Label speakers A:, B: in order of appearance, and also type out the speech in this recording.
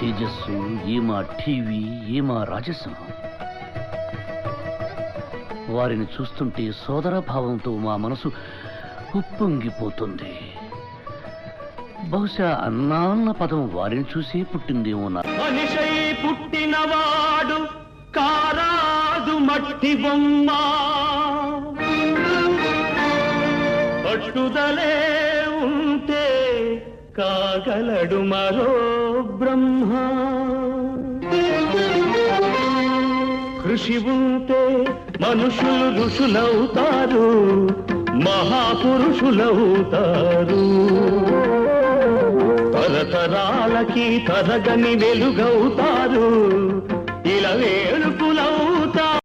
A: తేజస్సు, ఏమా టీవీ, ఏమా రాజసింహం. వారిని చూస్తుంటే సోదర భావంతో మా మనసు ఉప్పొంగిపోతుంది. బహుశా అన్నాన్న పదం వారిని చూసి పుట్టిందేమో.
B: మనిషై పుట్టినవాడు కారాదు మట్టి బొమ్మ, పట్టుదలే ఉంటే కాగలడు మరో బ్రహ్మ. కృషి ఉంటే మనుషులు ఋషులవుతారు, మహాపురుషులవుతారు. తరతరాలకి తరగని వెలుగవుతారు, ఇలా వేడుకులవు